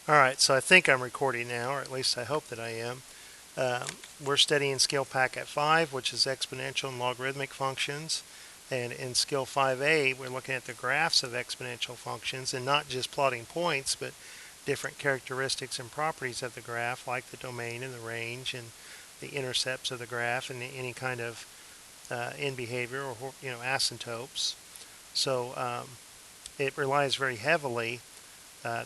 Alright, so I think I'm recording now, or at least I hope that I am. We're studying skill packet 5, which is exponential and logarithmic functions. And in skill 5a, we're looking at the graphs of exponential functions and not just plotting points, but different characteristics and properties of the graph, like the domain and the range and the intercepts of the graph and any kind of end behavior or asymptotes. So it relies very heavily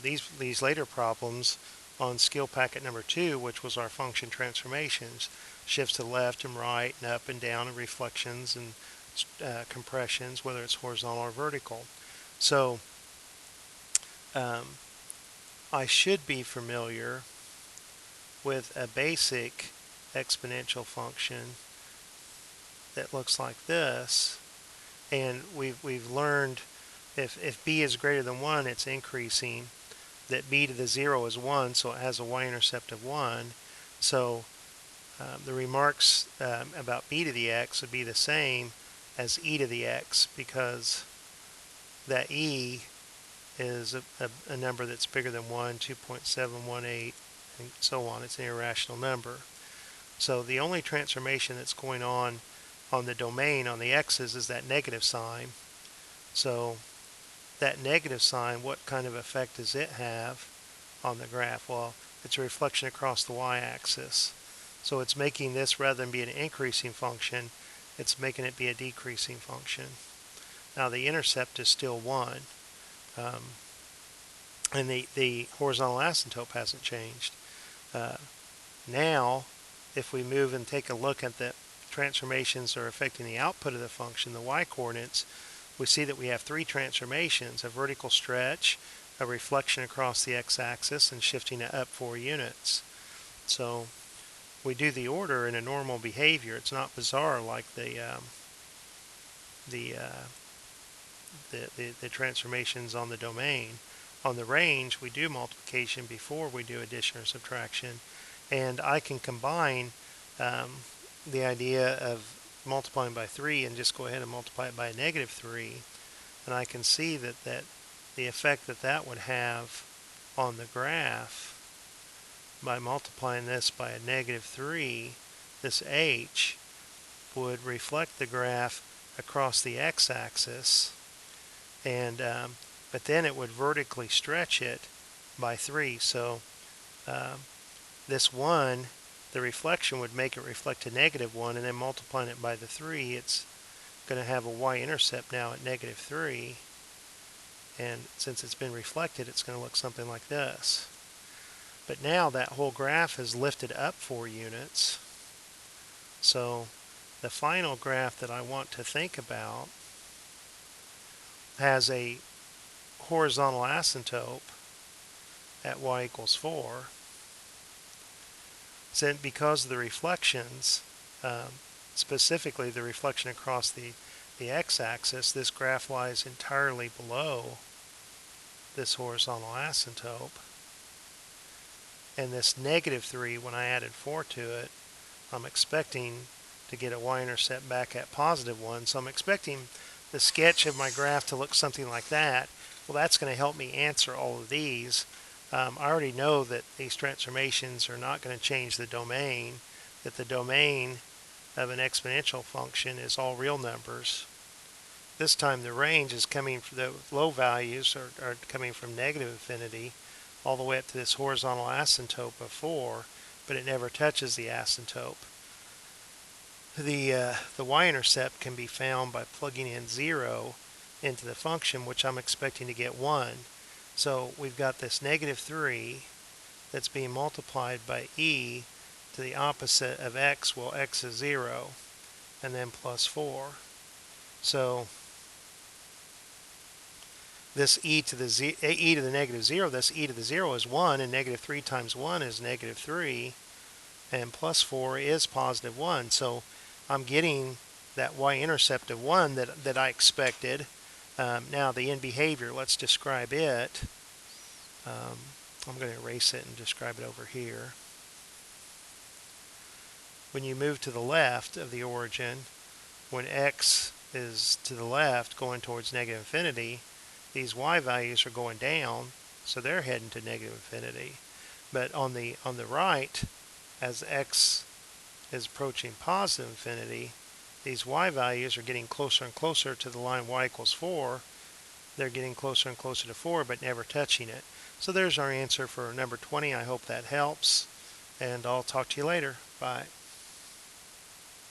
these later problems on skill packet number 2, which was our function transformations, shifts to the left and right and up and down and reflections and compressions, whether it's horizontal or vertical. So I should be familiar with a basic exponential function that looks like this, and we've learned if b is greater than 1, it's increasing, that b to the 0 is 1, so it has a y-intercept of 1. So the remarks about b to the x would be the same as e to the x, because that e is a number that's bigger than 1, 2.718, and so on. It's an irrational number. So the only transformation that's going on the domain, on the x's, is that negative sign. So that negative sign, what kind of effect does it have on the graph? Well, it's a reflection across the y-axis. So it's making this, rather than be an increasing function, it's making it be a decreasing function. Now the intercept is still 1. And the horizontal asymptote hasn't changed. Now, if we move and take a look at the transformations that are affecting the output of the function, the y-coordinates, we see that we have 3 transformations: a vertical stretch, a reflection across the x-axis, and shifting it up 4 units. So we do the order in a normal behavior. It's not bizarre like the transformations on the domain. On the range, we do multiplication before we do addition or subtraction, and I can combine the idea of multiplying by 3 and just go ahead and multiply it by a negative 3, and I can see that the effect that would have on the graph by multiplying this by a negative 3, this h would reflect the graph across the x-axis, and but then it would vertically stretch it by 3. So this 1, the reflection would make it reflect a negative 1, and then multiplying it by the 3, it's going to have a y-intercept now at negative 3. And since it's been reflected, it's going to look something like this. But now that whole graph is lifted up 4 units. So the final graph that I want to think about has a horizontal asymptote at y equals 4. So because of the reflections, specifically the reflection across the x-axis, this graph lies entirely below this horizontal asymptote. And this negative 3, when I added 4 to it, I'm expecting to get a y-intercept back at positive 1. So I'm expecting the sketch of my graph to look something like that. Well, that's going to help me answer all of these. I already know that these transformations are not going to change the domain, that the domain of an exponential function is all real numbers. This time the range is coming from the low values are coming from negative infinity all the way up to this horizontal asymptote of 4, but it never touches the asymptote. The y-intercept can be found by plugging in 0 into the function, which I'm expecting to get 1. So we've got this negative 3 that's being multiplied by e to the opposite of x. Well, x is 0, and then plus 4. So this e to the negative 0, this e to the 0 is 1, and negative 3 times 1 is negative 3, and plus 4 is positive 1. So I'm getting that y-intercept of 1 that I expected. Now the end behavior, let's describe it. I'm going to erase it and describe it over here. When you move to the left of the origin, when x is to the left going towards negative infinity, these y values are going down, so they're heading to negative infinity. But on the right, as x is approaching positive infinity, these y values are getting closer and closer to the line y equals 4. They're getting closer and closer to 4, but never touching it. So there's our answer for number 20. I hope that helps, and I'll talk to you later. Bye.